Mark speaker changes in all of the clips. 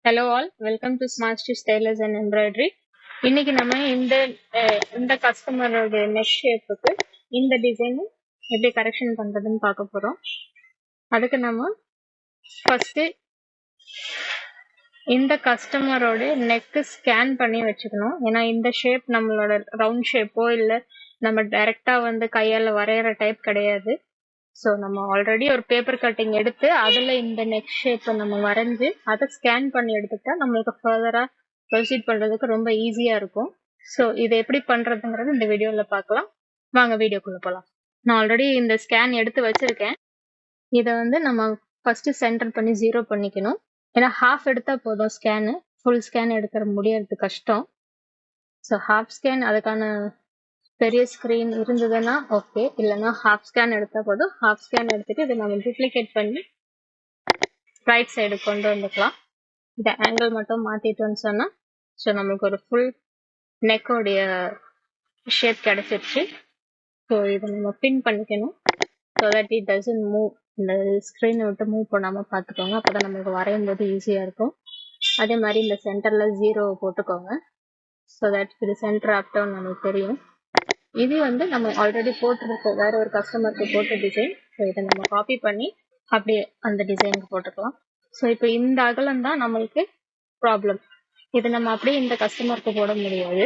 Speaker 1: Hello all, welcome to Smart Stitch Tailors and Embroidery. இன்னைக்கு நம்ம இந்த கஸ்டமரோட நெக் ஷேப்புக்கு இந்த டிசைன் எப்படி கரெக்ஷன் பண்றதுன்னு பார்க்க போறோம். அதுக்கு நம்ம ஃபர்ஸ்ட் இந்த கஸ்டமரோட நெக் ஸ்கேன் பண்ணி வச்சுக்கணும். ஏன்னா இந்த ஷேப் நம்மளோட ரவுண்ட் ஷேப்போ இல்லை நம்ம டைரக்டா கையால வரைகிற டைப் கிடையாது. ஸோ நம்ம ஆல்ரெடி ஒரு பேப்பர் கட்டிங் எடுத்து அதில் இந்த நெக் ஷேப்பை நம்ம வரைஞ்சி அதை ஸ்கேன் பண்ணி எடுத்துட்டா நம்மளுக்கு ஃபர்தராக ப்ரொசீட் பண்ணுறதுக்கு ரொம்ப ஈஸியாக இருக்கும். ஸோ இதை எப்படி பண்ணுறதுங்கிறது இந்த வீடியோவில் பார்க்கலாம். வாங்க வீடியோக்குள்ளே போகலாம். நான் ஆல்ரெடி இந்த ஸ்கேன் எடுத்து வச்சுருக்கேன். இதை நம்ம ஃபஸ்ட்டு சென்டர் பண்ணி 0 பண்ணிக்கணும். ஏன்னா ஹாஃப் எடுத்தால் போதும் ஸ்கேனு, ஃபுல் ஸ்கேன் எடுக்கிற முடியறது கஷ்டம். ஸோ ஹாஃப் ஸ்கேன் அதுக்கான பெரிய ஸ்க்ரீன் இருந்ததுன்னா ஓகே, இல்லைன்னா ஹாஃப் ஸ்கேன் எடுத்தால் போதும். ஹாஃப் ஸ்கேன் எடுத்துட்டு இதை நம்ம டூப்ளிகேட் பண்ணி ரைட் சைடு கொண்டு வந்துக்கலாம். இந்த ஆங்கிள் மட்டும் மாற்றிட்டோன்னு சொன்னால் ஸோ நம்மளுக்கு ஒரு ஃபுல் நெக்கோடைய ஷேப் கிடைச்சிருச்சு. ஸோ இதை நம்ம பின் பண்ணிக்கணும். So that it doesn't move. இந்த ஸ்க்ரீனை விட்டு மூவ் பண்ணாமல் பார்த்துக்கோங்க. அப்போ தான் நம்மளுக்கு வரையும் போது ஈஸியாக இருக்கும். அதே மாதிரி இந்த சென்டரில் 0 போட்டுக்கோங்க. ஸோ தட் இது சென்டர் அப் டவுன் நமக்கு தெரியும். இது நம்ம ஆல்ரெடி போட்டிருக்க வேற ஒரு கஸ்டமருக்கு போட்ட டிசைன். ஸோ இதை நம்ம காப்பி பண்ணி அப்படியே அந்த டிசைனுக்கு போட்டுக்கலாம். ஸோ இப்போ இந்த அகலம் தான் நம்மளுக்கு ப்ராப்ளம். இது நம்ம அப்படியே இந்த கஸ்டமருக்கு போட முடியாது.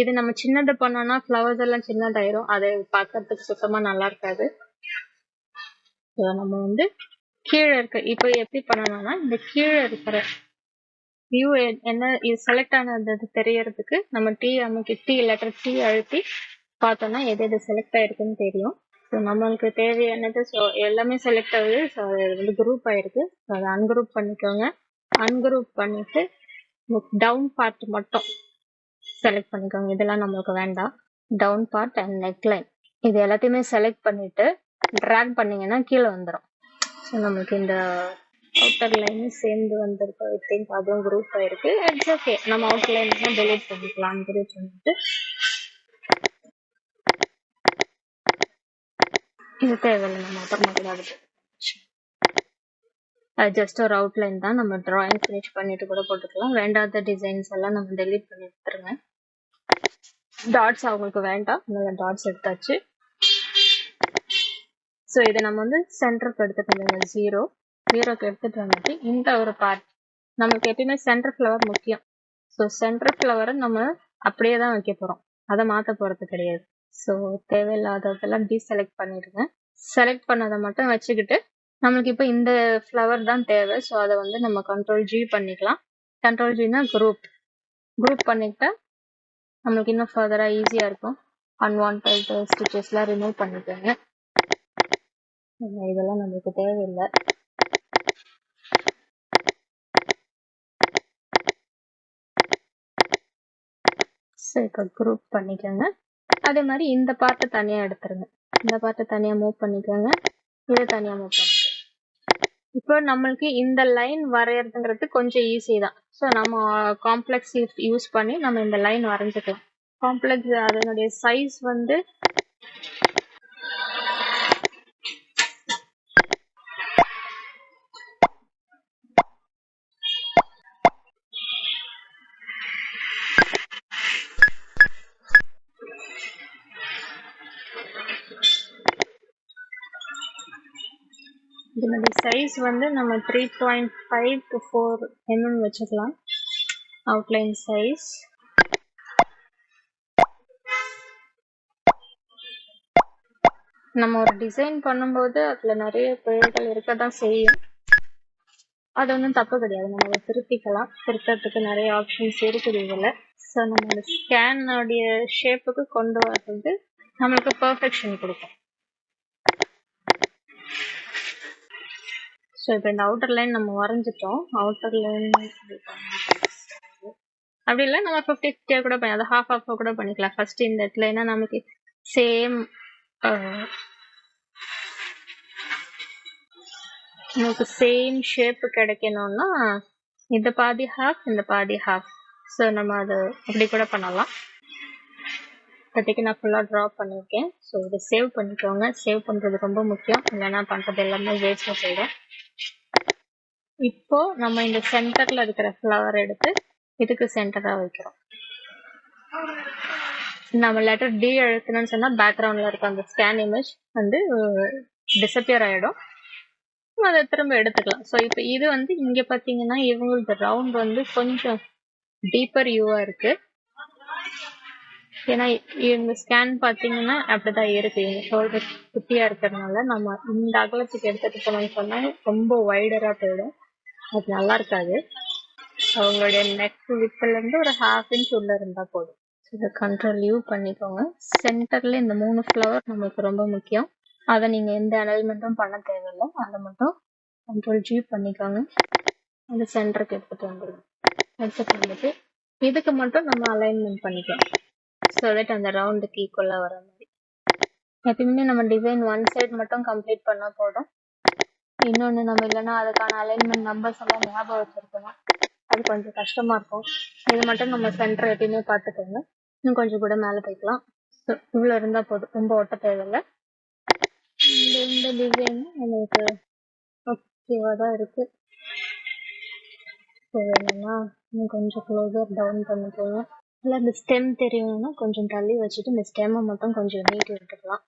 Speaker 1: இது நம்ம சின்னது பண்ணோம்னா ஃப்ளவர்ஸ் எல்லாம் சின்னதாயிரும். அதை பார்க்கறதுக்கு சுத்தமாக நல்லா இருக்காது. ஸோ நம்ம கீழே இருக்க இப்போ எப்படி பண்ணணும்னா இந்த கீழே இருக்கிற வியூ என்ன இது செலக்ட் ஆனது தெரியறதுக்கு நம்ம லெட்டர் டி அழுத்தி பார்த்தோம்னா எது செலக்ட் ஆயிருக்குன்னு தெரியும். ஸோ நம்மளுக்கு தேவையானது ஸோ எல்லாமே செலக்ட் ஆகுது. ஸோ அது குரூப் ஆயிருக்கு. ஸோ அதை அன்குரூப் பண்ணிக்கோங்க. அன்குரூப் பண்ணிட்டு டவுன் பார்ட் மட்டும் செலக்ட் பண்ணிக்கோங்க. இதெல்லாம் நம்மளுக்கு வேண்டாம். டவுன் பார்ட் அண்ட் நெக்லைன் இது எல்லாத்தையுமே செலக்ட் பண்ணிட்டு ட்ராக் பண்ணீங்கன்னா கீழே வந்துடும். ஸோ நம்மளுக்கு இந்த அவுட்டர் லைன் சேர்ந்து வந்திருக்கு. ஐ திங்க் அதுவும் குரூப் ஆயிருக்கு. இட்ஸ் ஓகே, நம்ம அவுட்டர் லைன் டெலிட் பண்ணிக்கலாம். டெலிட் பண்ணிட்டு இது தேவையில்லை, நம்ம அப்புறமா கூட அது ஜஸ்ட் ஒரு அவுட்லைன் தான். நம்ம டிராயிங் ஃபினிஷ் பண்ணிட்டு கூட போட்டுக்கலாம். வேண்டாத டிசைன்ஸ் எல்லாம் நம்ம டெலிட் பண்ணி எடுத்துருங்க. டாட்ஸ் அவங்களுக்கு வேண்டாம், அதனால டாட்ஸ் எடுத்தாச்சு. ஸோ இதை நம்ம சென்டருக்கு எடுத்துட்டு வந்தோங்க. 0க்கு எடுத்துட்டு வந்துட்டு இந்த ஒரு பார்ட் நமக்கு எப்பயுமே சென்டர் ஃப்ளவர் முக்கியம். ஸோ சென்டர் ஃப்ளவரை நம்ம அப்படியே தான் வைக்க போகிறோம், அதை மாற்ற போகிறது கிடையாது. ஸோ தேவையில்லாததெல்லாம் டீசெலக்ட் பண்ணிடுங்க. செலக்ட் பண்ணதை மட்டும் வச்சுக்கிட்டு நம்மளுக்கு இப்போ இந்த ஃப்ளவர் தான் தேவை. ஸோ அதை நம்ம கண்ட்ரோல் G பண்ணிக்கலாம். கண்ட்ரோல் Gனா குரூப் பண்ணிக்கிட்டா நம்மளுக்கு இன்னும் ஃபர்தராக ஈஸியாக இருக்கும். அன்வான்ட் ஸ்டிச்சஸ்லாம் ரிமூவ் பண்ணிக்கோங்க. இதெல்லாம் நம்மளுக்கு தேவையில்லை. ஸோ இப்போ குரூப் பண்ணிக்கோங்க. அதே மாதிரி இந்த பார்ட்டை தனியாக எடுத்துருங்க. இந்த பார்ட்டை தனியாக மூவ் பண்ணிக்கோங்க. இதை தனியாக மூவ் பண்ணிக்கோங்க. இப்போ நம்மளுக்கு இந்த லைன் வரைகிறதுங்கிறது கொஞ்சம் ஈஸி தான். ஸோ நம்ம காம்ப்ளெக்ஸ் யூஸ் பண்ணி நம்ம இந்த லைன் வரைஞ்சிக்கலாம். காம்ப்ளெக்ஸ் அதனுடைய சைஸ் இதனுடைய சைஸ் நம்ம 3.5 to 4 mm வச்சுக்கலாம். அவுட்லைன் சைஸ் நம்ம ஒரு டிசைன் பண்ணும்போது அதுல நிறைய பிழைகள் இருக்க தான் செய்யும். அது தப்பு கிடையாது, நம்ம அதை திருத்திக்கலாம். திருத்தத்துக்கு நிறைய ஆப்ஷன்ஸ் இருக்குது இதில். ஸோ நம்ம இந்த ஸ்கேனுடைய ஷேப்புக்கு கொண்டு வர்றது நம்மளுக்கு பர்ஃபெக்ஷன் கொடுக்கும். ஸோ இப்போ இந்த அவுட்டர் லைன் நம்ம வரைஞ்சிட்டோம். அவுட்டர் லைன் அப்படி இல்லை, நம்ம 50-50 கூட பண்ணி அதை ஹாஃப் கூட பண்ணிக்கலாம். ஃபர்ஸ்ட் இந்த இடத்துல ஏன்னா நமக்கு சேம் நமக்கு சேம் ஷேப் கிடைக்கணும்னா இந்த பாதி ஹாஃப், இந்த பாதி ஹாஃப். ஸோ நம்ம அதை அப்படி கூட பண்ணலாம். இப்போதைக்கு நான் ஃபுல்லாக ட்ரா பண்ணியிருக்கேன். ஸோ இதை சேவ் பண்ணிக்கோங்க. சேவ் பண்ணுறது ரொம்ப முக்கியம், இல்லைன்னா பண்ணுறது எல்லாமே வேஸ்ட்டாக போயிடும். இப்போ நம்ம இந்த சென்டர்ல இருக்கிற ஃப்ளவர் எடுத்து இதுக்கு சென்டரா வைக்கிறோம். நம்ம லெட்டர் டி எழுத்தணும்னு சொன்னா பேக்ரவுண்ட்ல இருக்க அந்த ஸ்கேன் இமேஜ் வந்து டிசப்பியர் ஆயிடும். அதை திரும்ப எடுத்துக்கலாம். ஸோ இப்போ இது வந்து இங்க பாத்தீங்கன்னா இவங்களுக்கு ரவுண்ட் வந்து கொஞ்சம் டீப்பர் யூவா இருக்கு. ஏன்னா இவங்க ஸ்கேன் பாத்தீங்கன்னா அப்படிதான் இருக்கு. இவங்க ஷோல்டர் குட்டியா இருக்கிறதுனால நம்ம இந்த அகலத்துக்கு எடுத்துட்டு போனோம்னு சொன்னா ரொம்ப வைடரா போயிடும். அது நல்லா இருக்காது. அவங்களுடைய நெக் வித்துல இருந்து ஒரு 1/2 இன்ச் உள்ள இருந்தா போதும். இதை கண்ட்ரோல் யூ பண்ணிக்கோங்க. சென்டர்ல இந்த 3 ஃப்ளவர் நம்மளுக்கு ரொம்ப முக்கியம். அதை நீங்க எந்த அலைன்மெண்ட்டும் பண்ண தேவையில்லை. அதை மட்டும் கண்ட்ரோல் ஜி பண்ணிக்கோங்க. அந்த சென்டருக்கு எடுத்துட்டு வந்துடும். எடுத்துட்டு வந்துட்டு இதுக்கு மட்டும் நம்ம அலைன்மெண்ட் பண்ணிக்கலாம். ஸோ தட் அந்த ரவுண்டுக்கு ஈக்குவலா வர மாதிரி. எப்பயுமே நம்ம டிசைன் ஒன் சைட் மட்டும் கம்ப்ளீட் பண்ணா போதும். இன்னொன்று நம்ம இல்லைன்னா அதுக்கான அலைன்மெண்ட் நம்பர்ஸ் எல்லாம் ஞாபகம் வச்சிருக்கணும். அது கொஞ்சம் கஷ்டமா இருக்கும். இது மட்டும் நம்ம சென்டர் எப்பயுமே பார்த்துக்கோங்க. இன்னும் கொஞ்சம் கூட மேலே போய்க்கலாம். ஸோ இவ்வளோ இருந்தால் போதும், ரொம்ப ஒட்ட தேவையில்லை. இந்த டிசைன் நம்மளுக்கு ஓகேவா தான் இருக்கு. ஸோ வேணும்னா இன்னும் கொஞ்சம் க்ளோஸர் டவுன் பண்ணிக்கோங்க. இல்லை இந்த ஸ்டெம் தெரியணும்னா கொஞ்சம் தள்ளி வச்சுட்டு இந்த ஸ்டெம்மை மட்டும் கொஞ்சம் நீட்டி விட்டுக்கலாம்.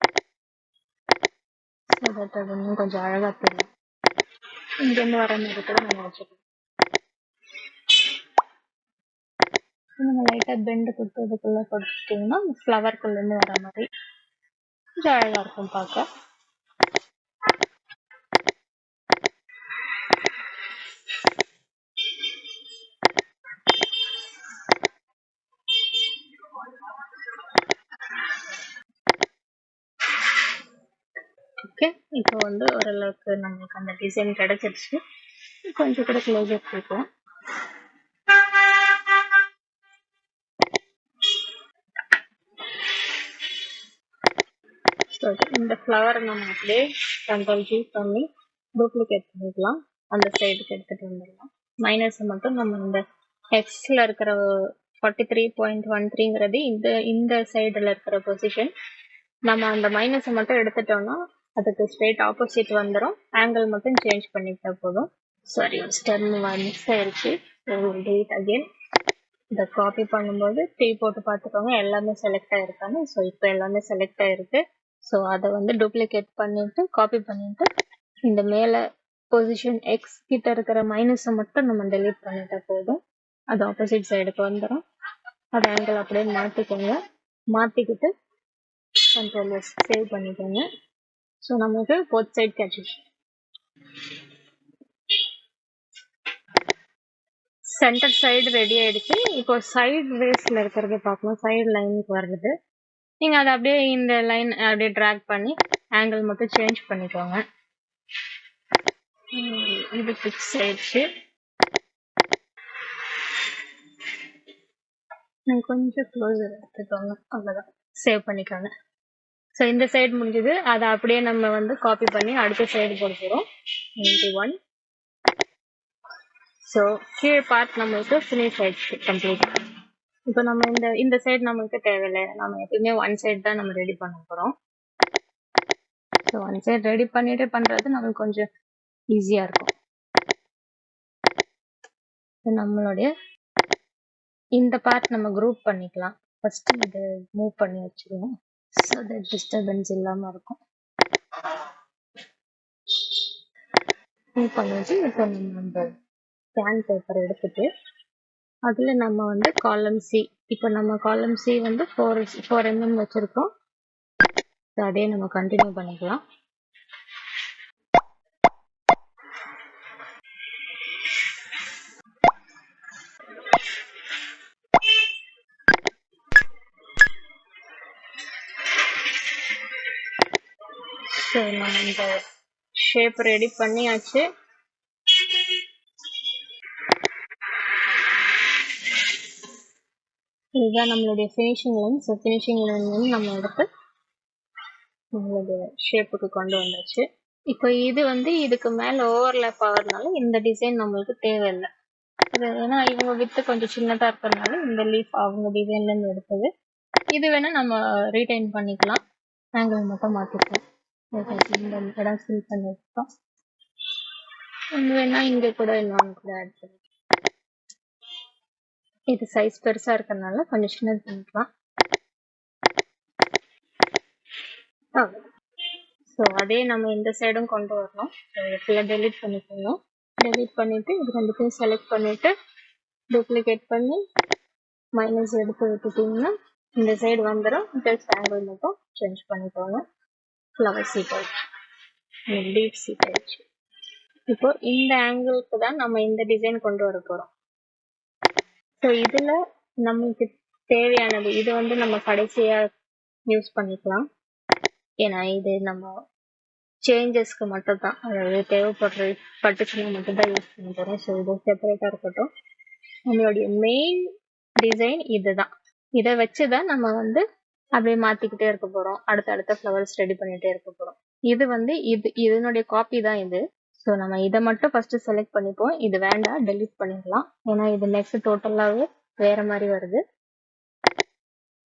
Speaker 1: ஸோ தட் அது இன்னும் கொஞ்சம் அழகாக தெரியும். இங்கேருந்து வர மாதிரி கூட நம்ம வச்சுக்கலாம். நம்ம லைட்டாக பெண்டு கொடுத்ததுக்குள்ளே கொடுத்துட்டிங்கன்னா ஃப்ளவர்க்குள்ளேருந்து வர மாதிரி கொஞ்சம் அழகாக இருக்கும் பார்க்க. ஓகே, இப்போ வந்து ஓரளவுக்கு நம்மளுக்கு அந்த டிசைன் கிடைச்சிருச்சு. கொஞ்சம் கூட க்ளோஸர் கொடுக்கலாம். இந்த ஃப்ளவர் நம்ம அப்படியே கண்ட்ரோல் ஜி பண்ணி டூப்ளிகேட் பண்ணிக்கலாம். அந்த சைடுக்கு எடுத்துட்டு வந்துடலாம். மைனஸ் மட்டும் நம்ம இந்த எக்ஸ்ல இருக்கிற 43.13ங்கிறது இந்த சைடுல இருக்கிற பொசிஷன். நம்ம அந்த மைனஸ் மட்டும் எடுத்துட்டோம்னா அதுக்கு ஸ்ட்ரெயிட் ஆப்போசிட் வந்துடும். ஆங்கிள் மட்டும் சேஞ்ச் பண்ணிட்டா போதும். சாரி, ஸ்டெம் மிஸ் ஆயிடுச்சு. Delete again. இதை காப்பி பண்ணும்போது டீ போட்டு பார்த்துக்கோங்க எல்லாமே செலக்ட் ஆயிருக்கான்னு. ஸோ இப்போ எல்லாமே செலக்ட் ஆயிருக்கு. ஸோ அதை வந்து டூப்ளிகேட் பண்ணிட்டு காப்பி பண்ணிட்டு இந்த மேலே பொசிஷன் எக்ஸ் கிட்ட இருக்கிற மைனஸை மட்டும் நம்ம டெலீட் பண்ணிட்டா போதும். அது ஆப்போசிட் சைடுக்கு வந்துடும். அது ஆங்கிள் அப்படியே மாற்றிக்கோங்க. மாற்றிக்கிட்டு கண்ட்ரோல் சேவ் பண்ணிக்கோங்க. ஸோ நமக்கு போத் சைட் கேட்சிச்சு. சென்டர் சைடு ரெடி ஆயிடுச்சு. இப்போ சைடு ரேஸ்ல இருக்கிறத பார்க்கலாம். சைடு லைனுக்கு வருது. நீங்க அதை அப்படியே இந்த லைன் அப்படியே ட்ராக் பண்ணி ஆங்கிள் மட்டும் சேஞ்ச் பண்ணிக்கோங்க. இது ஃபிக்ஸ் ஆயிடுச்சு. கொஞ்சம் க்ளோஸர் எடுத்துக்கோங்க. அவ்வளோதான், சேவ் பண்ணிக்கோங்க. ஸோ இந்த சைடு முடிஞ்சது. அதை அப்படியே நம்ம வந்து காப்பி பண்ணி அடுத்த சைடு கொடுத்துரும். 91. ஸோ கீழ் பார்ட் நம்மளுக்கு ஃபினிஷ் ஆயிடுச்சு கம்ப்ளீட். இப்போ நம்ம இந்த சைடு நம்மளுக்கு தேவையில்லை. நம்ம எப்பயுமே ஒன் சைடு தான் நம்ம ரெடி பண்ண போகிறோம். ஸோ ஒன் சைடு ரெடி பண்ணிட்டு பண்ணுறது நம்மளுக்கு கொஞ்சம் ஈஸியாக இருக்கும். நம்மளுடைய இந்த பார்ட் நம்ம குரூப் பண்ணிக்கலாம். ஃபர்ஸ்ட் இது மூவ் பண்ணி வச்சுருவோம். ஸோ தட் டிஸ்டர்பன்ஸ் இல்லாமல் இருக்கும். மூவ் பண்ணி வச்சு இப்போ நம்ம அந்த ஸ்கேன் பேப்பர் எடுத்துட்டு அதில் நம்ம வந்து காலம் சி, இப்போ நம்ம காலம் சி வந்து 4 mm வச்சுருக்கோம். ஸோ அதே நம்ம கண்டினியூ பண்ணிக்கலாம். ஸோ நம்ம இந்த ஷேப் ரெடி பண்ணியாச்சு. இதுதான் நம்மளுடைய finishing line. So finishing line வந்து நம்ம எடுத்து நம்மளுடைய ஷேப்புக்கு கொண்டு வந்தாச்சு. இப்போ இது வந்து இதுக்கு மேலே ஓவர்லேப் ஆகிறதுனால இந்த டிசைன் நம்மளுக்கு தேவையில்லை. ஏன்னா இவங்க வித்து கொஞ்சம் சின்னதாக இருக்கிறதுனால இந்த லீஃப் அவங்க டிசைன்லேருந்து எடுத்தது. இது வேணால் நம்ம ரீடைன் பண்ணிக்கலாம். ஆங்கிள் மட்டும் மாற்றிக்கலாம். இந்த இடம் ஃபில் பண்ணி வச்சுக்கலாம். வேணா இங்க கூட இன்னொன்று கூட ஆட் பண்ணி, இது சைஸ் பெருசா இருக்கறனால கொஞ்சம் சின்னது பண்ணிக்கலாம். ஸோ அதே நம்ம இந்த சைடும் கொண்டு வரணும். ஸோ ஃபுல்லாக டெலிட் பண்ணிக்கணும். டெலிட் பண்ணிட்டு இது ரெண்டுத்தையும் செலக்ட் பண்ணிட்டு டூப்ளிகேட் பண்ணி மைனஸ் எடுத்து விட்டுட்டிங்கன்னா இந்த சைடு வந்துடும். ஜஸ்ட் ஆங்கிள் மட்டும் சேஞ்ச் பண்ணிக்கோங்க. ஃப்ளவர் சீட் ஆயிடுச்சு, டீப் சீட் ஆயிடுச்சு. இப்போ இந்த ஆங்கிளுக்கு தான் நம்ம இந்த டிசைன் கொண்டு வர போகிறோம். ஸோ இதில் நமக்கு தேவையானது இது வந்து நம்ம கடைசியாக யூஸ் பண்ணிக்கலாம். ஏன்னா இது நம்ம சேஞ்சஸ்க்கு மட்டும் தான், அதாவது பட்டுச்சுன்னா மட்டும் தான் யூஸ் பண்ண போகிறோம். ஸோ இது செப்பரேட்டாக இருக்கட்டும். நம்மளுடைய மெயின் டிசைன் இதுதான். இதை வச்சு தான் நம்ம வந்து அப்படியே மாற்றிக்கிட்டே இருக்க போகிறோம். அடுத்த ஃப்ளவர்ஸ் ரெடி பண்ணிகிட்டே இருக்க போகிறோம். இது வந்து இதனுடைய காப்பி தான் இது. ஸோ நம்ம இதை மட்டும் ஃபர்ஸ்ட் செலக்ட் பண்ணிப்போம். இது வேண்டாம், டெலிட் பண்ணிடலாம். ஏன்னா இது நெக்ஸ்ட் டோட்டலாகவே வேற மாதிரி வருது.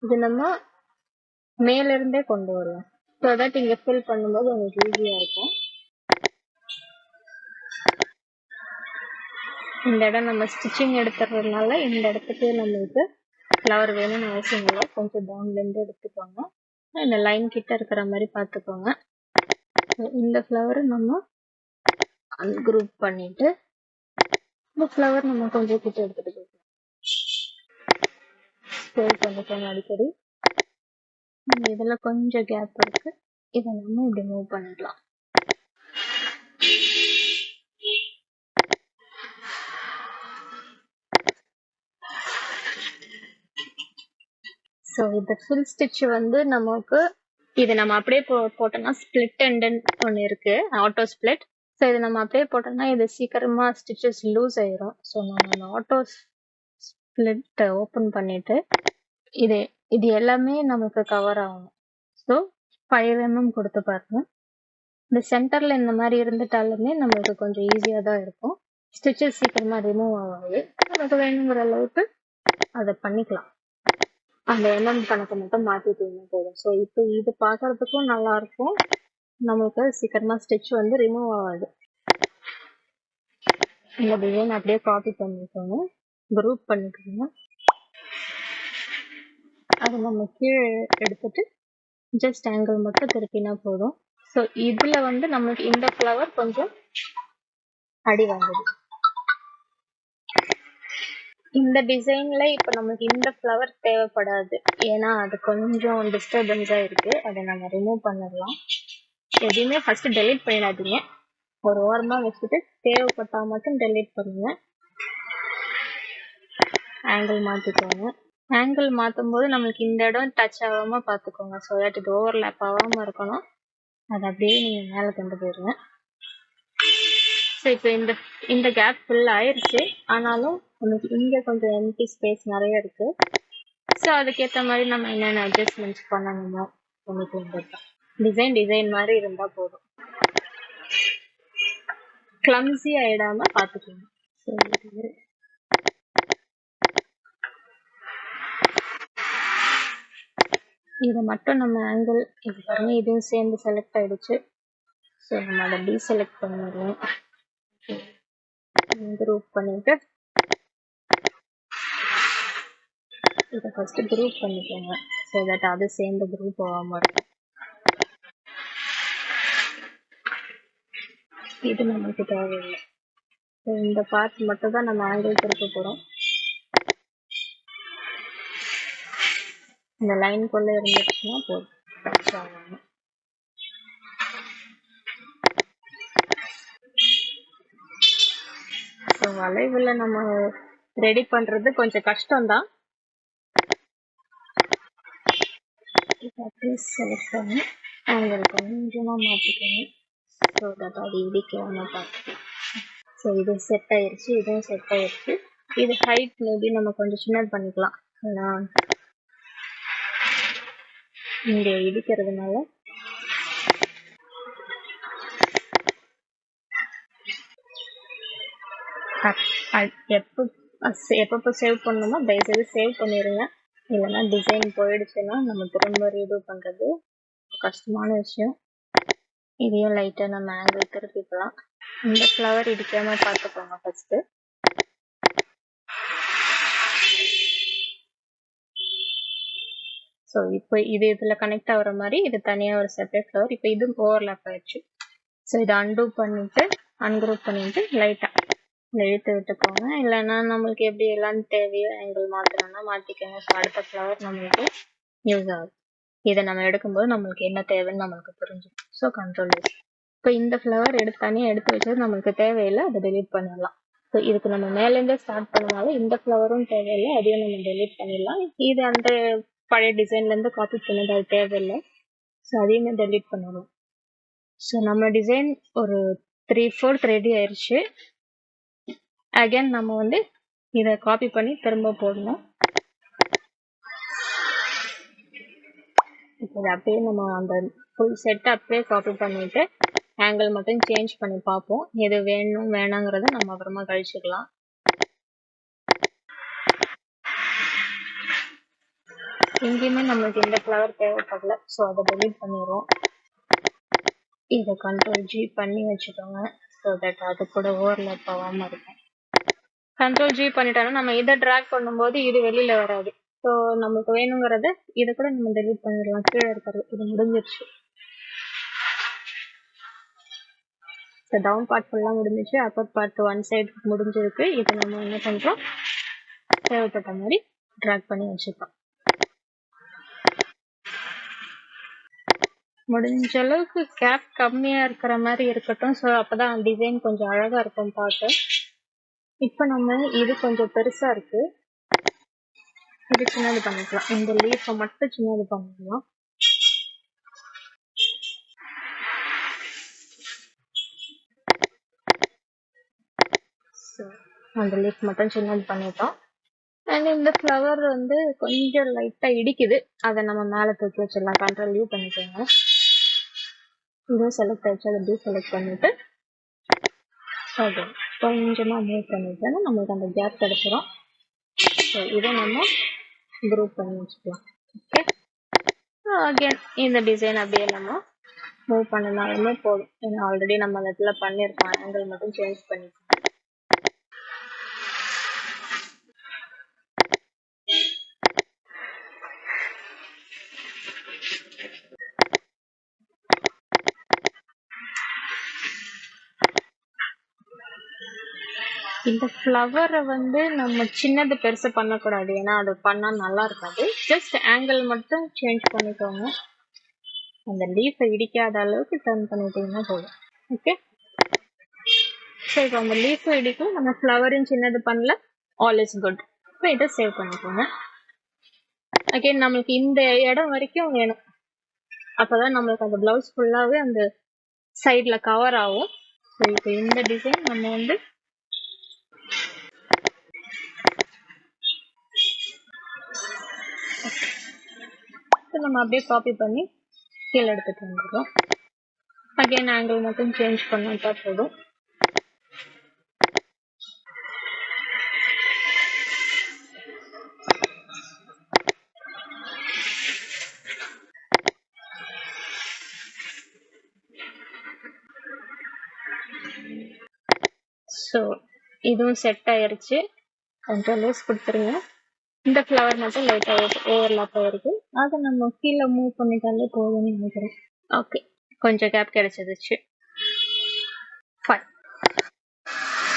Speaker 1: இது நம்ம மேலிருந்தே கொண்டு வருவோம். ஸோ தட் இங்கே ஃபில் பண்ணும்போது உங்களுக்கு ஈஸியாக இருக்கும். இந்த இடம் நம்ம ஸ்டிச்சிங் எடுத்துறதுனால இந்த இடத்துக்கு நம்மளுக்கு ஃப்ளவர் வேணும்னு அவசியம் இல்லை. கொஞ்சம் டவுன்லேருந்து எடுத்துக்கோங்க. இந்த லைன் கிட்ட இருக்கிற மாதிரி பார்த்துக்கோங்க. இந்த ஃப்ளவர் நம்ம அன்குரூப் பண்ணிட்டு இந்த ஃப்ளவர் நம்ம கொஞ்சம் கிட்ட எடுத்துட்டு போய்க்கலாம். ஸ்டோர் பண்ணிக்கோங்க அடிக்கடி. இதில் கொஞ்சம் கேப் இருக்கு, இதை நம்ம இப்படி மூவ் பண்ணிக்கலாம். ஸோ இந்த ஃபுல் ஸ்டிச் வந்து நமக்கு இது நம்ம அப்படியே போட்டோம்னா ஸ்பிளிட் எண்டுன்னு ஒன்று இருக்கு, ஆட்டோ ஸ்பிளிட். ஸோ இது நம்ம அப்படியே போட்டோம்னா இது சீக்கிரமா ஸ்டிச்சஸ் லூஸ் ஆயிரும். ஸோ நம்ம அந்த ஆட்டோ ஸ்பிளிட் ஓப்பன் பண்ணிட்டு இது எல்லாமே நமக்கு கவர் ஆகணும். ஸோ 5 mm கொடுத்து பாருங்க. இந்த சென்டர்ல இந்த மாதிரி இருந்துட்டாலுமே நம்மளுக்கு கொஞ்சம் ஈஸியாக தான் இருக்கும். ஸ்டிச்சஸ் சீக்கிரமா ரிமூவ் ஆகாது. நமக்கு வேணுங்கிற அளவுக்கு அதை பண்ணிக்கலாம். அந்த எம்எம் கணக்கு மட்டும் மாற்றிட்டீங்கன்னா போதும். ஸோ இப்போ இது பார்க்கறதுக்கும் நல்லா இருக்கும், நமக்கு சீக்கிரமா ஸ்டிச் வந்து ரிமூவ் ஆகாது. இந்த டிசைன் அப்படியே காப்பி பண்ணிக்கோங்க, குரூப் பண்ணிக்கோங்க. அதை நம்ம கீழே எடுத்துட்டு ஜஸ்ட் ஆங்கிள் மட்டும் திருப்பினா போதும். ஸோ இதுல வந்து நமக்கு இந்த ஃப்ளவர் கொஞ்சம் அடி வந்தது. இந்த டிசைன்ல இப்ப நமக்கு இந்த ஃப்ளவர் தேவைப்படாது, ஏன்னா அது கொஞ்சம் டிஸ்டர்பன்ஸா இருக்கு. அதை நம்ம ரிமூவ் பண்ணிடலாம். எதையுமே ஃபர்ஸ்ட் டெலீட் பண்ணிடாதீங்க, ஒரு ஓரமா வச்சுட்டு தேவைப்பட்டா மட்டும் டெலீட் பண்ணுங்க. ஆங்கிள் மாத்திக்கோங்க. ஆங்கிள் மாற்றும் போது நம்மளுக்கு இந்த இடம் டச் ஆகாம பார்த்துக்கோங்க. ஸோ தட் இது ஓவர்லேப் ஆகாம இருக்கணும். அதை அப்படியே நீங்கள் மேலே கொண்டு போயிருங்க. ஸோ இப்போ இந்த கேப் ஃபுல் ஆயிடுச்சு, ஆனாலும் நமக்கு இங்கே கொஞ்சம் எம்டி ஸ்பேஸ் நிறைய இருக்கு. ஸோ அதுக்கேற்ற மாதிரி நம்ம என்னென்ன அட்ஜஸ்ட்மெண்ட்ஸ் பண்ணணுமோ பண்ணிட்டு வந்துடலாம். டிசைன் மாதிரி இருந்தால் போதும், கிளம்ஸி ஆயிடாம பார்த்துக்கோங்க. ஸோ இதை மட்டும் நம்ம ஆங்கிள் இது பாருங்க, இதையும் சேர்ந்து செலக்ட் ஆயிடுச்சு. ஸோ நம்ம அதை டீசெலக்ட் பண்ணிடுவோம். குரூப் பண்ணிட்டு இதை ஃபர்ஸ்ட் குரூப் பண்ணிக்கோங்க. ஸோ தட் அது சேர்ந்து குரூப் ஆகாம இருக்கும். இது நமக்கு தேவையில்லை. இந்த பார்ட் மட்டும் தான் நம்ம ஆங்கிள் திருப்ப போகிறோம். இந்த லைனுக்குள்ள இருந்துச்சுன்னா போதும், டச் ஆகாம. ஸோ வளைவில் நம்ம ரெடி பண்ணுறது கொஞ்சம் கஷ்டம்தான். செலக்ட் பண்ணி ஆங்கிள் கொஞ்சமாக மாற்றிக்கணும். ஸோ தட் அது இடிக்காம பார்த்துக்கலாம். ஸோ இது செட் ஆயிடுச்சு, இதுவும் செட் ஆயிடுச்சு. இது ஹைட் மேபி நம்ம கொஞ்சம் சின்னது பண்ணிக்கலாம், ஏன்னா இங்கே இடிக்கிறதுனால. எப்பப்போ சேவ் பண்ணணுமோ தயவுசெய்து சேவ் பண்ணிடுங்க. இல்லைன்னா டிசைன் போயிடுச்சுன்னா நம்ம திரும்ப ரீடூ பண்ணுறது கஷ்டமான விஷயம். இதையும் லைட்டாக நம்ம ஆங்கிள் திருப்பிக்கலாம். இந்த ஃப்ளவர் இடிக்காம பார்த்துக்கோங்க ஃபர்ஸ்ட். ஸோ இப்போ இது இதில் கனெக்ட் ஆகிற மாதிரி இது தனியாக ஒரு செப்பரேட் ஃப்ளவர். இப்போ இது ஓவர்லாப் ஆயிடுச்சு. ஸோ இதை அன்டூ பண்ணிட்டு அன்குரூப் பண்ணிட்டு லைட்டாக இழுத்து விட்டுக்கோங்க. இல்லைன்னா நம்மளுக்கு எப்படி எல்லாம் தேவையோ ஆங்கிள் மாற்றணும்னா மாற்றிக்கோங்க. ஸோ அடுத்த ஃப்ளவர் நம்மளுக்கு யூஸ் ஆகும். இதை நம்ம எடுக்கும்போது நம்மளுக்கு என்ன தேவைன்னு நம்மளுக்கு புரிஞ்சுக்கும். So control use. இப்போ இந்த ஃப்ளவர் தனியாக எடுத்து வச்சது நம்மளுக்கு தேவையில்லை, அதை டெலீட் பண்ணிடலாம். ஸோ இதுக்கு நம்ம மேலேருந்தே ஸ்டார்ட் பண்ணனால இந்த ஃப்ளவரும் தேவையில்லை, அதையும் நம்ம டெலீட் பண்ணிடலாம். இது அந்த பழைய டிசைன்லேருந்து காப்பி பண்ணது, அது தேவையில்லை. ஸோ அதையுமே டெலீட் பண்ணிடலாம். ஸோ நம்ம டிசைன் ஒரு 3/4 ரெடி ஆயிடுச்சு. அகைன் நம்ம இதை காப்பி பண்ணி திரும்ப போடணும். இப்போ அப்படியே நம்ம அந்த ஃபுல் செட்டை அப்படியே காப்பி பண்ணிட்டு ஆங்கிள் மட்டும் சேஞ்ச் பண்ணி பார்ப்போம். எது வேணும் வேணாங்கிறத நம்ம அப்புறமா கழிச்சுக்கலாம். எங்கேயுமே நம்மளுக்கு இந்த ஃப்ளவர் தேவைப்படல. ஸோ அதை டெலீட் பண்ணிடுவோம். இதை கண்ட்ரோல் G பண்ணி வச்சுக்கோங்க. ஸோ தட் அது கூட ஓவர்லாப் ஆகாமல் இருக்கும். கண்ட்ரோல் G பண்ணிட்டோம்னா நம்ம இதை ட்ராக் பண்ணும்போது இது வெளியில வராது. ஸோ நமக்கு வேணுங்கிறத இதை கூட நம்ம டெலீட் பண்ணிடலாம். கீழே இருக்கிறது இது முடிஞ்சிருச்சு. ஸோ டவுன் பார்ட் ஃபுல்லாக முடிஞ்சிச்சு. அப்பர் பார்ட் ஒன் சைடு முடிஞ்சிருக்கு. இது நம்ம என்ன பண்ணுறோம், தேவைப்பட்ட மாதிரி ட்ராக் பண்ணி வச்சுக்கலாம். முடிஞ்ச அளவுக்கு கேப் கம்மியாக இருக்கிற மாதிரி இருக்கட்டும். ஸோ அப்போ தான் டிசைன் கொஞ்சம் அழகாக இருக்கும் பார்க்க. இப்போ நம்ம இது கொஞ்சம் பெருசாக இருக்குது, இது சின்னது பண்ணிக்கலாம். இந்த லீஃபை மட்டும் சின்னது பண்ணிக்கலாம். ஸோ அந்த லீஃப் மட்டும் சின்னது பண்ணிட்டோம். அண்ட் இந்த ஃப்ளவர் கொஞ்சம் லைட்டாக இடிக்குது, அதை நம்ம மேலே தூக்கி வச்சிடலாம். கண்ட்ரோல் U பண்ணிக்கோங்க. இதுவும் செலக்ட் ஆயிடுச்சு, அதை டூ செலக்ட் பண்ணிட்டு ஓகே கொஞ்சமாக மூவ் பண்ணிட்டோன்னா நம்மளுக்கு அந்த கேப் கிடச்சிரும். ஸோ இதை நம்ம குரூப் பண்ணி வச்சுக்கலாம். ஓகே, அகேன் இந்த டிசைன் அப்படியே நம்ம மூவ் பண்ணினாலுமே போதும். ஏன்னா ஆல்ரெடி நம்ம அந்த இடத்துல பண்ணியிருக்கோம். ஆங்கிள் மட்டும் சேஞ்ச் பண்ணிக்கலாம். இந்த ஃப்ளவரை நம்ம சின்னது பெருசு பண்ணக்கூடாது, ஏன்னா அது பண்ணால் நல்லா இருக்காது. ஜஸ்ட் ஆங்கிள் மட்டும் சேஞ்ச் பண்ணிக்கோங்க. அந்த லீஃபை இடிக்காத அளவுக்கு டர்ன் பண்ணிட்டீங்கன்னா போதும். ஓகே, ஸோ இப்போ அந்த லீஃபை இடிக்கும், நம்ம ஃப்ளவரையும் சின்னது பண்ணல. All is good. இப்போ இதை சேவ் பண்ணிக்கோங்க. அகைன் நம்மளுக்கு இந்த இடம் வரைக்கும் வேணும், அப்போதான் நம்மளுக்கு அந்த பிளவுஸ் ஃபுல்லாகவே அந்த சைடில் கவர் ஆகும். ஸோ இப்போ இந்த டிசைன் நம்ம நம்ம அப்படியே காப்பி பண்ணி கீழே எடுத்துட்டு வந்துடுறோம். அகைன் ஆங்கிள் மட்டும் சேஞ்ச் பண்ணிட்டா போதும். ஸோ இதுவும் செட் ஆயிருச்சு. கண்ட்ரோல் S கொடுத்துருங்க. இந்த ஃப்ளவர் மட்டும் லைட்டாக ஓவர்லாப் ஆயிருக்கு, அதை நம்ம கீழே மூவ் பண்ணிட்டாலே போதும்னு நினைக்கிறேன். ஓகே, கொஞ்சம் கேப் கிடைச்சிருச்சு. Fine,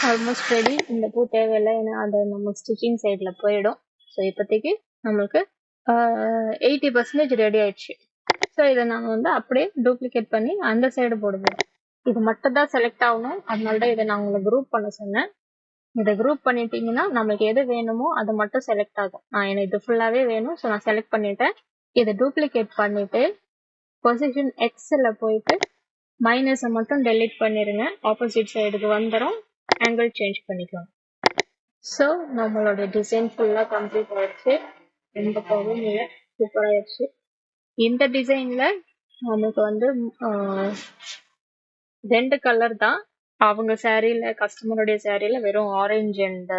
Speaker 1: almost ready. இந்த பூ தேவையில்லை, ஏன்னா அதை நம்ம ஸ்டிச்சிங் சைடில் போயிடும். ஸோ இப்போதைக்கு நம்மளுக்கு 80% ரெடி ஆயிடுச்சு. ஸோ இதை நம்ம அப்படியே டூப்ளிகேட் பண்ணி அந்த சைடு போடுவோம். இது மட்டும் தான் செலக்ட் ஆகணும், அதனால தான் இதை நான் உங்களுக்கு குரூப் பண்ண சொன்னேன். இதை குரூப் பண்ணிட்டீங்கன்னா நம்மளுக்கு எது வேணுமோ அது மட்டும் செலக்ட் ஆகும். எனக்கு இது ஃபுல்லாகவே வேணும், ஸோ நான் செலக்ட் பண்ணிட்டேன். இதை டூப்ளிகேட் பண்ணிட்டு பொசிஷன் Xல போயிட்டு மைனஸை மட்டும் டெலீட் பண்ணிடுங்க. ஆப்போசிட் சைடுக்கு வந்துடும். ஆங்கிள் சேஞ்ச் பண்ணிக்கலாம். ஸோ நம்மளோட டிசைன் ஃபுல்லாக கம்ப்ளீட் ஆயிடுச்சு. எந்த ப்ராப்ளம் இல்லை, சூப்பர் ஆயிடுச்சு. இந்த டிசைனில் நமக்கு 2 கலர் தான். அவங்க சாரியில, கஸ்டமருடைய சாரியில வெறும் ஆரஞ்சு அண்ட்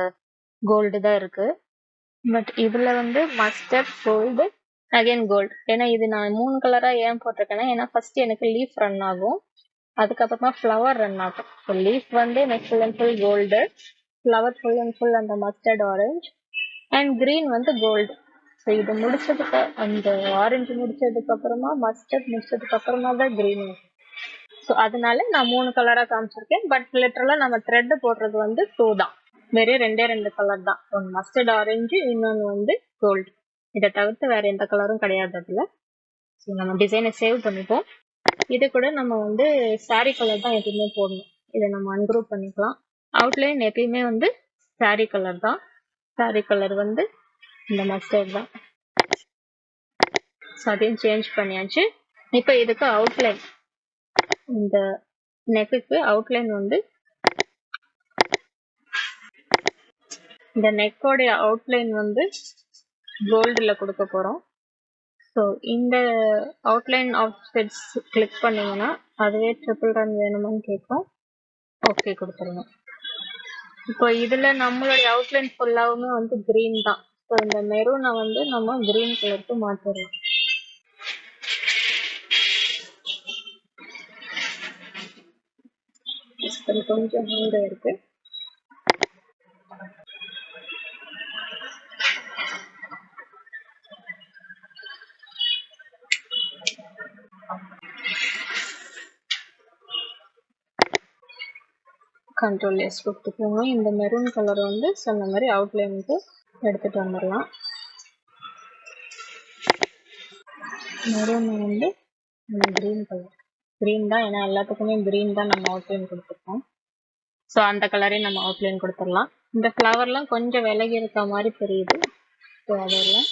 Speaker 1: கோல்டு தான் இருக்கு. பட் இதுல மஸ்டர்ட், கோல்டு, அகைன் கோல்டு. ஏன்னா இது நான் 3 கலரா ஏன் போட்டிருக்கேன்னா, ஏன்னா ஃபர்ஸ்ட் எனக்கு லீஃப் ரன் ஆகும். அதுக்கப்புறமா ஃப்ளவர் ரன் ஆகும். ஸோ லீஃப் வந்து next full and full gold, flower full and full அந்த மஸ்டர்ட் ஆரஞ்ச், அண்ட் கிரீன் வந்து கோல்டு. ஸோ இது முடிச்சதுக்கு அந்த ஆரஞ்சு முடிச்சதுக்கு அப்புறமா மஸ்டர்ட் முடிச்சதுக்கு அப்புறமா தான் கிரீன். ஸோ அதனால நான் 3 கலரா காமிச்சிருக்கேன். பட் லிட்டரலா நம்ம த்ரெட் போடுறது வந்து 2 தான். வெறும் 2 கலர் தான். ஒன்று மஸ்டர்ட் ஆரஞ்சு, இன்னொன்று வந்து கோல்டு. இதை தவிர்த்து வேற எந்த கலரும் கிடையாது அதுல. ஸோ நம்ம டிசைனை சேவ் பண்ணிப்போம். இது கூட நம்ம வந்து சாரி கலர் தான் எப்பயுமே போடணும். இதை நம்ம அன்குரூப் பண்ணிக்கலாம். அவுட்லைன் எப்பயுமே வந்து சாரி கலர் தான். சாரி கலர் வந்து இந்த மஸ்டர்ட் தான். ஸோ அதையும் சேஞ்ச் பண்ணியாச்சு. இப்போ இதுக்கு அவுட்லைன், இந்த நெக்குக்கு அவுட்லைன் வந்து இந்த நெக்கோடைய அவுட்லைன் வந்து கோல்டில் கொடுக்க போகிறோம். ஸோ இந்த அவுட்லைன் ஆப்ஷன்ஸ் கிளிக் பண்ணிங்கன்னா அதுவே ட்ரிபிள் ரன் வேணுமான்னு கேட்கும். ஓகே கொடுத்துருங்க. இப்போ இதில் நம்மளுடைய அவுட்லைன் ஃபுல்லாகவுமே வந்து க்ரீன் தான். ஸோ இந்த மெரூனை வந்து நம்ம க்ரீன் கலருக்கு மாற்றிடலாம். கொஞ்சம் ஹேண்ட் இருக்கு. கண்ட்ரோல் எஸ் கொடுத்துக்கோங்க. இந்த மெரூன் கலர் வந்து சொன்ன மாதிரி அவுட்லைனுக்கு எடுத்துகிட்டு வந்துடலாம். மெரூன் வந்து க்ரீன் கலர், க்ரீன் தான், ஏன்னா எல்லாத்துக்குமே க்ரீன் தான் நம்ம அவுட்லைன் கொடுத்துருக்கோம். ஸோ அந்த கலரே நம்ம அவுட்லைன் கொடுத்துடலாம். இந்த ஃப்ளவர்லாம் கொஞ்சம் விலகி இருக்க மாதிரி தெரியுது. ஸோ அதெல்லாம்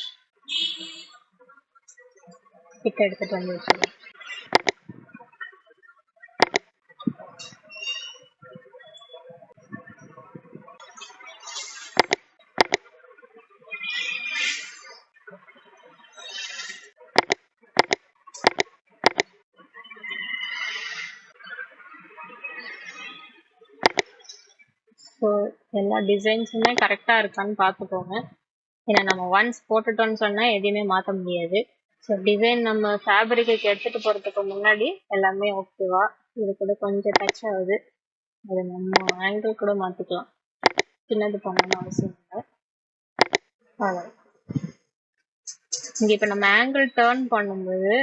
Speaker 1: கிட்ட எடுத்துகிட்டு வந்து வச்சுக்கலாம். ஸோ எல்லா டிசைன்ஸுமே கரெக்டாக இருக்கான்னு பார்த்துக்கோங்க. ஏன்னா நம்ம ஒன்ஸ் போட்டுட்டோன்னு சொன்னால் எதையுமே மாற்ற முடியாது. ஸோ டிசைன் நம்ம ஃபேப்ரிக்கு எடுத்துகிட்டு போகிறதுக்கு முன்னாடி எல்லாமே ஓகேவா, இது கூட கொஞ்சம் டச் ஆகுது, அது நம்ம ஆங்கிள் கூட மாற்றிக்கலாம். சின்னது பண்ணணும்னு அவசியம் இல்லை. இங்கே இப்போ நம்ம ஆங்கிள் டேர்ன் பண்ணும்போது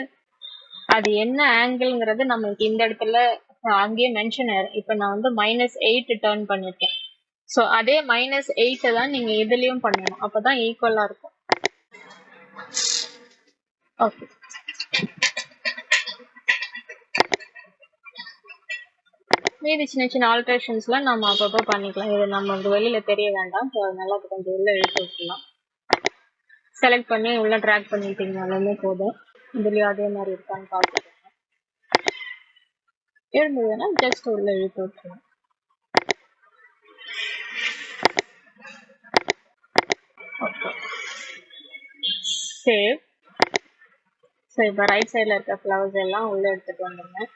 Speaker 1: அது என்ன ஆங்கிள்ங்கிறது நம்மளுக்கு இந்த இடத்துல அங்கேயே மென்ஷன் ஆயிரும். இப்போ நான் வந்து -8 டேர்ன் பண்ணியிருக்கேன். ஸோ அதே -8 தான் நீங்க இதுலயும் பண்ணணும். அப்பதான் ஈக்குவலா இருக்கும். ஓகே, மீதி சின்ன சின்ன ஆல்ட்ரேஷன்ஸ்லாம் நம்ம அப்பப்போ பண்ணிக்கலாம். இது நம்ம வெளியில தெரிய வேண்டாம். ஸோ அதனால அது கொஞ்சம் உள்ள இழுத்து விட்டுலாம். செலக்ட் பண்ணி உள்ள ட்ராக் பண்ணிட்டீங்கனாலுமே போதும். இதுலயும் அதே மாதிரி இருக்கான்னு பார்த்துக்கோங்க. இருந்ததுன்னா ஜஸ்ட் உள்ள இழுத்து விட்டுருவோம். சேவ். ஸோ இப்போ ரைட் சைடில் இருக்க ஃப்ளவர்ஸ் எல்லாம் உள்ளே எடுத்துகிட்டு வந்துடுங்க.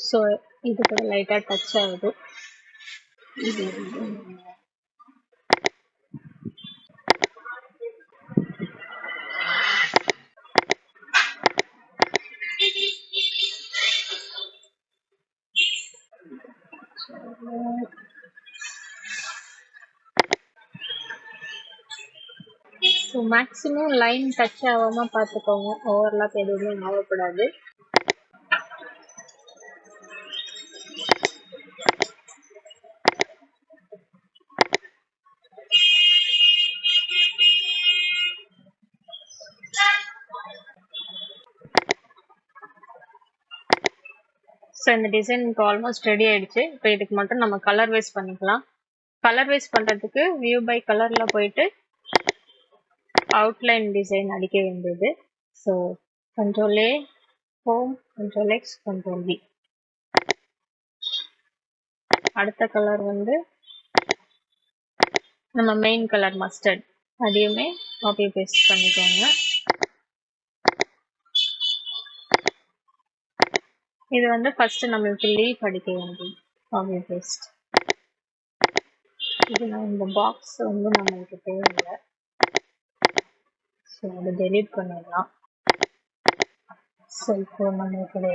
Speaker 1: ஸோ இது கூட லைட்டாக டச் ஆகுது. இது ஸோ மேக்ஸிமம் லைன் டச் ஆகாமல் பார்த்துக்கோங்க. ஓவர்லாப் எதுவுமே ஆகக்கூடாது. ஸோ இந்த டிசைன் இப்போ ஆல்மோஸ்ட் ரெடி ஆயிடுச்சு. இப்போ இதுக்கு மட்டும் நம்ம கலர் வைஸ் பண்ணிக்கலாம். கலர் வைஸ் பண்ணுறதுக்கு வியூ பை கலரில் போயிட்டு அவுட்லைன் டிசைன் அடிக்க வேண்டியது. So Ctrl A, home, Ctrl X, Ctrl V. அடுத்த கலர் வந்து நம்ம மெயின் கலர் மஸ்டர்ட், அதையுமே காப்பி பேஸ்ட் பண்ணிக்கோங்க. இது வந்து ஃபர்ஸ்ட் நம்மளுக்கு லீஃப் அடிக்க வேண்டியது. Copy paste. இது நான் இந்த பாக்ஸ் வந்து நம்மளுக்கு தேவையில்லை, ஸோ அதை டெலீட் பண்ணிடலாம். ஸோ இப்போ நம்மளுக்கு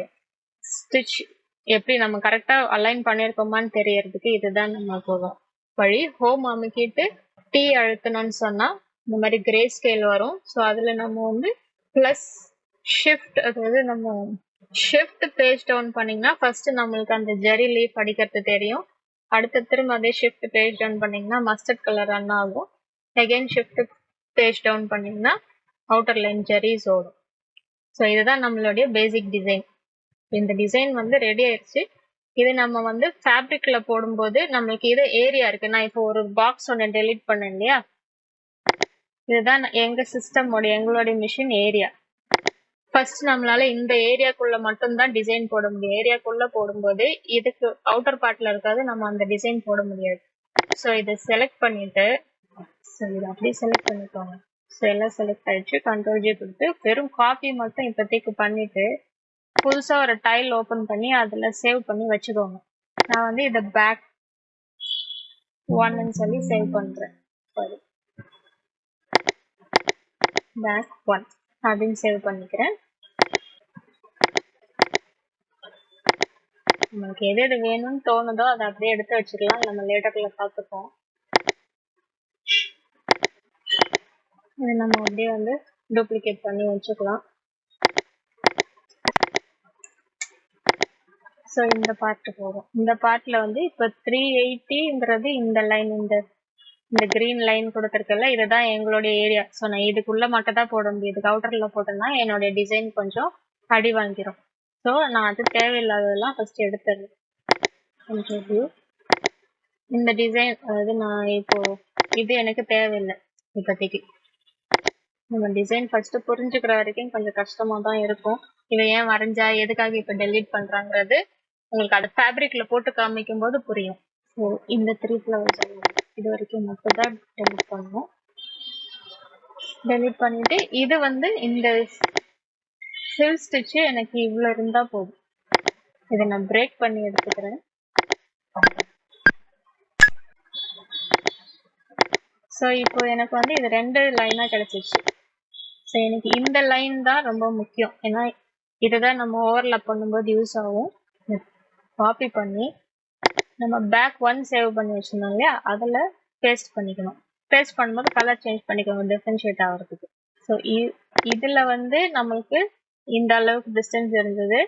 Speaker 1: ஸ்டிச் எப்படி நம்ம கரெக்டாக அலைன் பண்ணியிருக்கோமான்னு தெரியறதுக்கு இதுதான் நமக்கு வழி. ஹோம் அமுக்கிட்டு டீ அழுத்தணும்னு சொன்னால் இந்த மாதிரி கிரே ஸ்கேல் வரும். ஸோ அதில் நம்ம வந்து ப்ளஸ் ஷிஃப்ட், அதாவது நம்ம ஷிஃப்ட் பேஜ் டவுன் பண்ணிங்கன்னா ஃபர்ஸ்ட் நம்மளுக்கு அந்த ஜெரி லீஃப் அடிக்கிறது தெரியும். அடுத்த திரும்ப அதே ஷிஃப்ட் பேஜ் டவுன் பண்ணிங்கன்னா மஸ்டர்ட் கலர் ரன் ஆகும். அகைன் ஷிஃப்ட் பேஜ் டவுன் பண்ணிங்கன்னா அவுட்டர் லைன் ஜெரிஸ் ஓடும். ஸோ இதுதான் நம்மளுடைய பேசிக் டிசைன். இந்த டிசைன் வந்து ரெடி ஆயிடுச்சு. இது நம்ம வந்து ஃபேப்ரிக்ல போடும்போது நம்மளுக்கு இது ஏரியா இருக்கு. நான் இப்போ ஒரு பாக்ஸ் ஒன்று டெலீட் பண்ணேன் இல்லையா, இதுதான் எங்க சிஸ்டமோட எங்களுடைய மிஷின் ஏரியா. ஃபர்ஸ்ட் நம்மளால இந்த ஏரியாக்குள்ள மட்டும்தான் டிசைன் போட முடியும். ஏரியாக்குள்ள போடும்போது இதுக்கு அவுட்டர் பார்ட்ல இருக்காது, நம்ம அந்த டிசைன் போட முடியாது. ஸோ இதை செலக்ட் பண்ணிட்டு, ஸோ இதை அப்படியே செலக்ட் பண்ணிக்கோங்க. ஸோ எல்லாம் செலக்ட் ஆயிடுச்சு. கண்ட்ரோல் ஜி கொடுத்து வெறும் காப்பி மட்டும் இப்போதைக்கு பண்ணிட்டு புதுசா ஒரு டைல் ஓபன் பண்ணி அதுல சேவ் பண்ணி வச்சுக்கோங்க. நான் வந்து இதை பேக் 1ன்னு சொல்லி சேவ் பண்றேன். சாரி, பேக் 1 அப்படின்னு சேவ் பண்ணிக்கிறேன். நமக்கு எது எது வேணும்னு தோணுதோ அதை அப்படியே எடுத்து வச்சுக்கலாம், நம்ம லேட்டர்ல பார்த்துப்போம். இது நம்ம அப்படியே வந்து டூப்ளிகேட் பண்ணி வச்சுக்கலாம். ஸோ இந்த பார்ட் போகும். இந்த பார்ட்ல வந்து இப்போ 380ங்கிறது இந்த லைன், இந்த கிரீன் லைன் கொடுத்துருக்கல, இதுதான் எங்களுடைய ஏரியா. ஸோ நான் இதுக்குள்ள மட்டும் தான் போட முடியுது. அவுட்டர்ல போட்டேன்னா என்னுடைய டிசைன் கொஞ்சம் அடி வாங்கிடும். ஸோ நான் அது தேவையில்லாததெல்லாம் ஃபர்ஸ்ட் எடுத்துடுறேன். இந்த டிசைன், அதாவது நான் இப்போ இது எனக்கு தேவையில்லை இப்போதைக்கு. நம்ம டிசைன் ஃபர்ஸ்ட் புரிஞ்சுக்கிற வரைக்கும் கொஞ்சம் கஷ்டமா தான் இருக்கும். இதை ஏன் வரைஞ்சா, எதுக்காக இப்போ டெலீட் பண்றாங்கிறது உங்களுக்கு அது ஃபேப்ரிக்ல போட்டு காமிக்கும் போது புரியும். ஸோ இந்த 3 ஃப்ளவர்ஸ் இது வரைக்கும் மட்டும் தான் டெலீட் பண்ணணும். டெலீட் பண்ணிட்டு இது வந்து இந்த ஃபில் ஸ்டிச் எனக்கு இவ்வளோ இருந்தா போதும். இதை நான் பிரேக் பண்ணி எடுத்துக்கிறேன். ஸோ இப்போ எனக்கு வந்து இது 2 லைனா கிடைச்சிச்சு. ஸோ எனக்கு இந்த லைன் தான் ரொம்ப முக்கியம், ஏன்னா இதுதான் நம்ம ஓவர்லாப் பண்ணும்போது யூஸ் ஆகும். காப்பி பண்ணி நம்ம பேக் 1 சேவ் பண்ணி வச்சிருந்தோம் இல்லையா, அதில் பேஸ்ட் பண்ணிக்கணும். பேஸ்ட் பண்ணும்போது கலர் சேஞ்ச் பண்ணிக்கணும் டிஃபரன்ஷியேட் ஆகிறதுக்கு. ஸோ இதில் வந்து நம்மளுக்கு இந்த அளவுக்கு டிஸ்டன்ஸ் இருந்தது.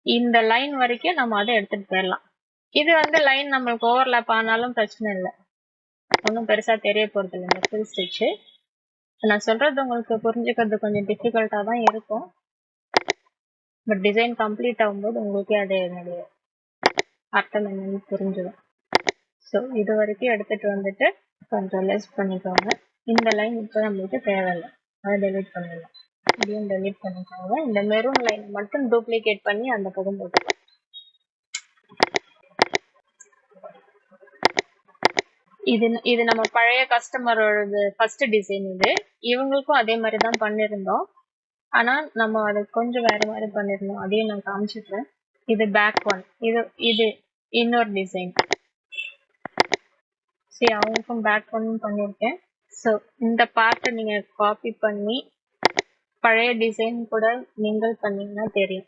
Speaker 1: இந்த லைன் வரைக்கும் நம்ம அதை எடுத்துகிட்டு போயிடலாம். இது வந்து லைன் நம்மளுக்கு ஓவர்லாப் ஆனாலும் பிரச்சனை இல்லை, ஒன்றும் பெருசாக தெரிய போகிறது இல்லை இந்த ஃபுல் ஸ்டிச்சு. நான் சொல்கிறது உங்களுக்கு புரிஞ்சுக்கிறது கொஞ்சம் டிஃபிகல்ட்டாக தான் இருக்கும், பட் டிசைன் கம்ப்ளீட் ஆகும்போது உங்களுக்கே அது என்னுடைய அர்த்தம் என்னன்னு புரிஞ்சிடும். ஸோ இது வரைக்கும் எடுத்துகிட்டு வந்துட்டு கொஞ்சம் லெஸ் பண்ணிக்கோங்க. இந்த லைன் இப்போ நம்மளுக்கு தேவையில்லை, அதை டெலீட் பண்ணிடலாம். இதையும் டெலீட் பண்ணிக்கோங்க. இந்த மெரூன் லைன் மட்டும் டூப்ளிகேட் பண்ணி அந்த பக்கம் போட்டுக்கலாம். இது நம்ம பழைய கஸ்டமரோட ஃபர்ஸ்ட் டிசைன். இது இவங்களுக்கும் அதே மாதிரி தான் பண்ணியிருந்தோம், ஆனால் நம்ம அதை கொஞ்சம் வேற மாதிரி பண்ணியிருந்தோம். அதையும் நான் காமிச்சிடுறேன். இது பேக் 1, இது இன்னொரு டிசைன். சரி, அவங்களுக்கும் பேக் 1 பண்ணியிருக்கேன். ஸோ இந்த பார்ட்டை நீங்கள் காப்பி பண்ணி பழைய டிசைன் கூட நீங்கள் பண்ணீங்கன்னா தெரியும்.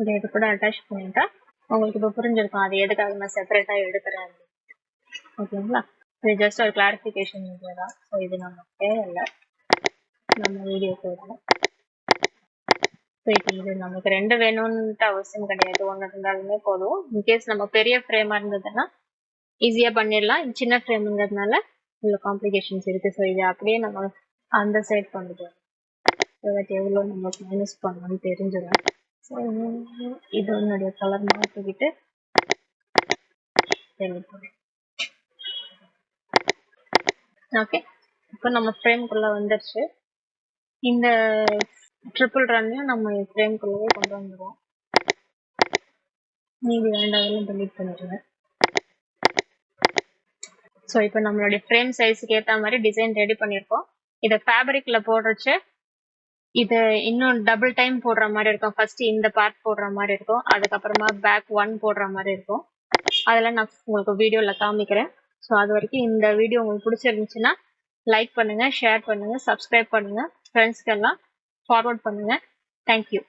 Speaker 1: இதை இது கூட அட்டாச் பண்ணிட்டா உங்களுக்கு இப்போ புரிஞ்சிருக்கும் அது எதுக்காக நான் செப்பரேட்டாக எடுக்கிறேன். ஓகேங்களா, இது ஜஸ்ட் ஒரு கிளாரிஃபிகேஷன் வீடியோ தான். ஸோ இது நம்ம தேவையில்லை, நம்ம வீடியோ போடுறோம். ஸோ இப்போ இது நமக்கு 2 வேணும்ன்ட்டு அவசியம் கிடையாது, 1 இருந்தாலுமே போதும். இன்கேஸ் நம்ம பெரிய ஃப்ரேமாக இருந்ததுன்னா ஈஸியாக பண்ணிடலாம். சின்ன ஃப்ரேம்ங்கிறதுனால இவ்வளோ காம்ப்ளிகேஷன்ஸ் இருக்குது. ஸோ இதை அப்படியே நம்ம அந்த சைட் பண்ணிடுவோம், ஸோ தட் எவ்வளோ நம்ம மைனஸ் பண்ணணும்னு தெரிஞ்சிடும். ஸோ இது என்னுடைய கலர் மாற்றிக்கிட்டு ஓகே. இப்போ நம்ம ஃப்ரேம்குள்ளே வந்துருச்சு. இந்த ட்ரிபிள் ரன்னையும் நம்ம ஃப்ரேம்குள்ளவே கொண்டு வந்துடுவோம். மீதி வேண்டாம் டெலீட் பண்ணிடுவேன். ஸோ இப்போ நம்மளுடைய ஃப்ரேம் சைஸுக்கு ஏற்ற மாதிரி டிசைன் ரெடி பண்ணியிருக்கோம். இதை ஃபேப்ரிக்கில் போடுறச்சு இது இன்னும் டபுள் டைம் போடுற மாதிரி இருக்கும். ஃபர்ஸ்ட் இந்த பார்ட் போடுற மாதிரி இருக்கும், அதுக்கப்புறமா பேக் 1 போடுற மாதிரி இருக்கும். அதெல்லாம் நான் உங்களுக்கு வீடியோல காமிக்கிறேன். ஸோ அது வரைக்கும் இந்த வீடியோ உங்களுக்கு பிடிச்சிருந்துச்சுன்னா லைக் பண்ணுங்க, ஷேர் பண்ணுங்க, சப்ஸ்கிரைப் பண்ணுங்க, ஃப்ரெண்ட்ஸ்க்கெல்லாம் ஃபார்வர்ட் பண்ணுங்க. தேங்க்யூ.